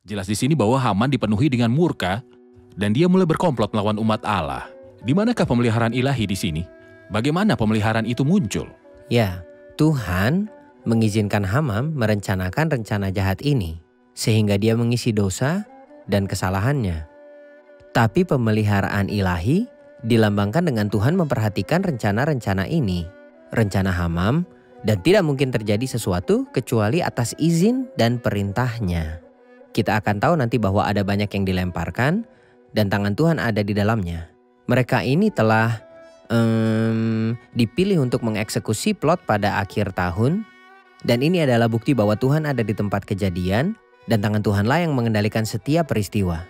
Jelas di sini bahwa Haman dipenuhi dengan murka dan dia mulai berkomplot melawan umat Allah. Di manakah pemeliharaan ilahi di sini? Bagaimana pemeliharaan itu muncul? Ya, Tuhan mengizinkan Haman merencanakan rencana jahat ini sehingga dia mengisi dosa dan kesalahannya. Tapi pemeliharaan ilahi dilambangkan dengan Tuhan memperhatikan rencana-rencana ini, rencana Haman, dan tidak mungkin terjadi sesuatu kecuali atas izin dan perintahnya. Kita akan tahu nanti bahwa ada banyak yang dilemparkan dan tangan Tuhan ada di dalamnya. Mereka ini telah dipilih untuk mengeksekusi plot pada akhir tahun. Dan ini adalah bukti bahwa Tuhan ada di tempat kejadian dan tangan Tuhanlah yang mengendalikan setiap peristiwa.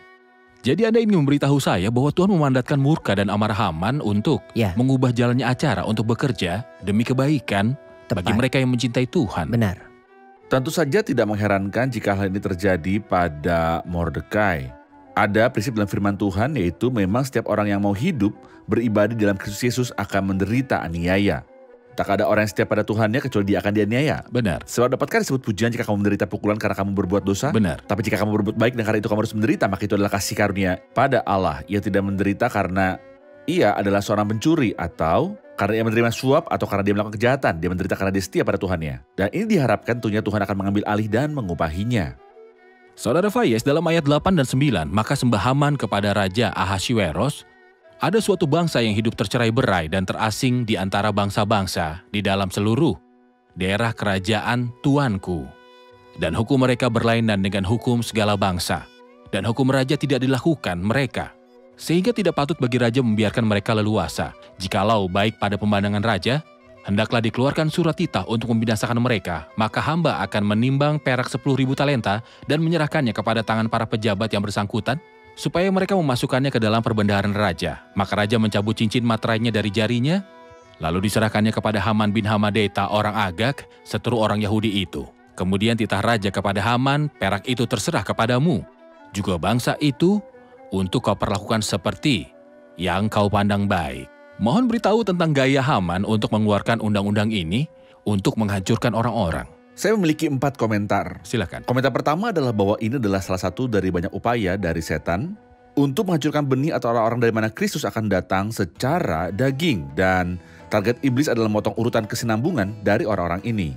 Jadi Anda ingin memberitahu saya bahwa Tuhan memandatkan murka dan amarah Haman untuk mengubah jalannya acara untuk bekerja demi kebaikan bagi mereka yang mencintai Tuhan. Benar. Tentu saja tidak mengherankan jika hal ini terjadi pada Mordekai. Ada prinsip dalam firman Tuhan yaitu memang setiap orang yang mau hidup beribadah dalam Kristus Yesus akan menderita aniaya. Tak ada orang yang setia pada Tuhannya kecuali dia akan dianiaya. Benar. Sebab dapatkah disebut pujian jika kamu menderita pukulan karena kamu berbuat dosa? Benar. Tapi jika kamu berbuat baik dan karena itu kamu harus menderita, maka itu adalah kasih karunia pada Allah. Ia tidak menderita karena ia adalah seorang pencuri atau karena ia menerima suap atau karena dia melakukan kejahatan. Dia menderita karena dia setia pada Tuhannya. Dan ini diharapkan tentunya Tuhan akan mengambil alih dan mengupahinya. Saudara Faiz, dalam ayat 8 dan 9, maka sembah Haman kepada Raja Ahasiweros, ada suatu bangsa yang hidup tercerai-berai dan terasing di antara bangsa-bangsa di dalam seluruh daerah kerajaan tuanku. Dan hukum mereka berlainan dengan hukum segala bangsa. Dan hukum raja tidak dilakukan mereka. Sehingga tidak patut bagi raja membiarkan mereka leluasa. Jikalau baik pada pemandangan raja, hendaklah dikeluarkan surat titah untuk membinasakan mereka. Maka hamba akan menimbang perak 10.000 talenta dan menyerahkannya kepada tangan para pejabat yang bersangkutan, supaya mereka memasukkannya ke dalam perbendaharaan raja. Maka raja mencabut cincin materainya dari jarinya, lalu diserahkannya kepada Haman bin Hamadeta orang Agag, seteru orang Yahudi itu. Kemudian titah raja kepada Haman, perak itu terserah kepadamu. Juga bangsa itu untuk kau perlakukan seperti yang kau pandang baik. Mohon beritahu tentang gaya Haman untuk mengeluarkan undang-undang ini untuk menghancurkan orang-orang. Saya memiliki 4 komentar. Silakan. Komentar pertama adalah bahwa ini adalah salah satu dari banyak upaya dari setan untuk menghancurkan benih atau orang-orang dari mana Kristus akan datang secara daging. Dan target iblis adalah memotong urutan kesinambungan dari orang-orang ini,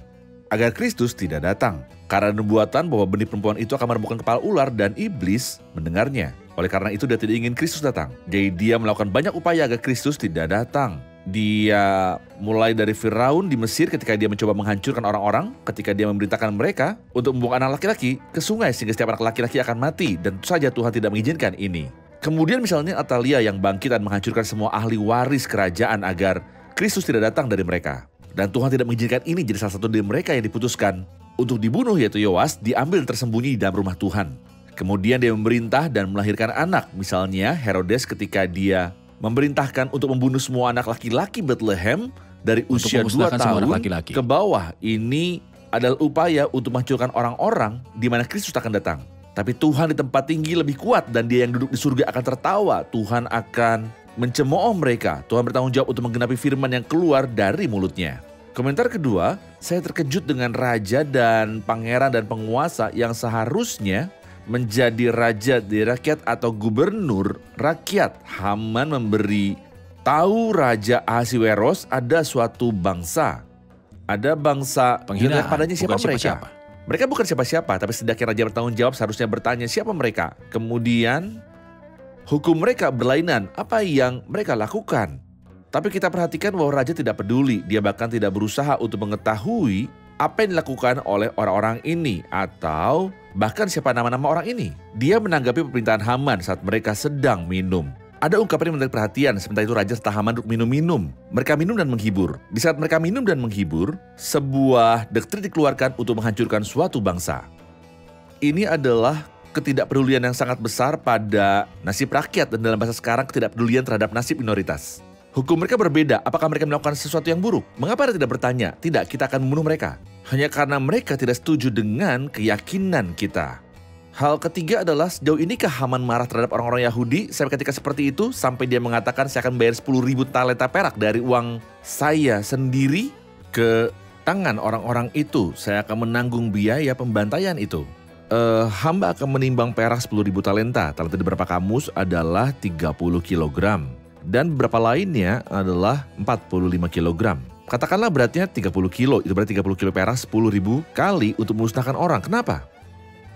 agar Kristus tidak datang. Karena nubuatan bahwa benih perempuan itu akan meremukkan kepala ular dan iblis mendengarnya. Oleh karena itu dia tidak ingin Kristus datang. Jadi dia melakukan banyak upaya agar Kristus tidak datang. Dia mulai dari Firaun di Mesir ketika dia mencoba menghancurkan orang-orang, ketika dia memerintahkan mereka untuk membuang anak laki-laki ke sungai sehingga setiap anak laki-laki akan mati, dan tentu saja Tuhan tidak mengizinkan ini. Kemudian misalnya Atalia yang bangkit dan menghancurkan semua ahli waris kerajaan agar Kristus tidak datang dari mereka. Dan Tuhan tidak mengizinkan ini, jadi salah satu dari mereka yang diputuskan untuk dibunuh yaitu Yoas diambil tersembunyi di dalam rumah Tuhan. Kemudian dia memerintah dan melahirkan anak, misalnya Herodes ketika dia memerintahkan untuk membunuh semua anak laki-laki Bethlehem dari usia 2 tahun ke bawah. Ini adalah upaya untuk menghancurkan orang-orang di mana Kristus akan datang. Tapi Tuhan di tempat tinggi lebih kuat dan dia yang duduk di surga akan tertawa. Tuhan akan mencemooh mereka. Tuhan bertanggung jawab untuk menggenapi firman yang keluar dari mulutnya. Komentar kedua, saya terkejut dengan raja dan pangeran dan penguasa yang seharusnya menjadi raja di rakyat atau gubernur rakyat. Haman memberi tahu Raja Ahasiweros ada suatu bangsa. Ada bangsa penghinaan padanya siapa mereka? Mereka bukan siapa-siapa, tapi setidaknya raja bertanggung jawab seharusnya bertanya siapa mereka. Kemudian hukum mereka berlainan, apa yang mereka lakukan. Tapi kita perhatikan bahwa raja tidak peduli, dia bahkan tidak berusaha untuk mengetahui apa yang dilakukan oleh orang-orang ini atau bahkan siapa nama-nama orang ini. Dia menanggapi permintaan Haman saat mereka sedang minum. Ada ungkapan yang menarik perhatian, sementara itu raja serta Haman duduk minum-minum. Mereka minum dan menghibur. Di saat mereka minum dan menghibur, sebuah doktrin dikeluarkan untuk menghancurkan suatu bangsa. Ini adalah ketidakpedulian yang sangat besar pada nasib rakyat dan dalam bahasa sekarang ketidakpedulian terhadap nasib minoritas. Hukum mereka berbeda, apakah mereka melakukan sesuatu yang buruk? Mengapa Anda tidak bertanya? Tidak, kita akan membunuh mereka. Hanya karena mereka tidak setuju dengan keyakinan kita. Hal ketiga adalah sejauh inikah Haman marah terhadap orang-orang Yahudi sampai ketika seperti itu, sampai dia mengatakan saya akan bayar 10.000 talenta perak dari uang saya sendiri ke tangan orang-orang itu. Saya akan menanggung biaya pembantaian itu. Hamba akan menimbang perak 10.000 talenta. Talenta di beberapa kamus adalah 30 kilogram. Dan beberapa lainnya adalah 45 kilogram. Katakanlah beratnya 30 kilo, itu berarti 30 kilo perak 10.000 kali untuk memusnahkan orang. Kenapa?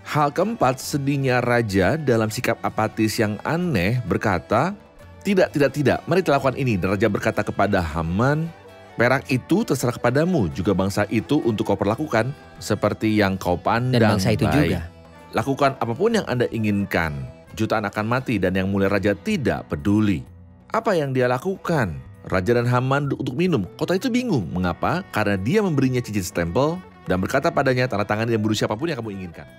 Hal keempat, sedihnya raja dalam sikap apatis yang aneh berkata, tidak, mari kita lakukan ini. Dan raja berkata kepada Haman, perak itu terserah kepadamu, juga bangsa itu untuk kau perlakukan seperti yang kau pandang Dan bangsa itu baik. juga. Lakukan apapun yang Anda inginkan, jutaan akan mati dan yang mulia raja tidak peduli. Apa yang dia lakukan? Raja dan Haman duduk untuk minum. Kota itu bingung. Mengapa? Karena dia memberinya cincin stempel dan berkata padanya, tanda tangan dan bunuh siapapun yang kamu inginkan.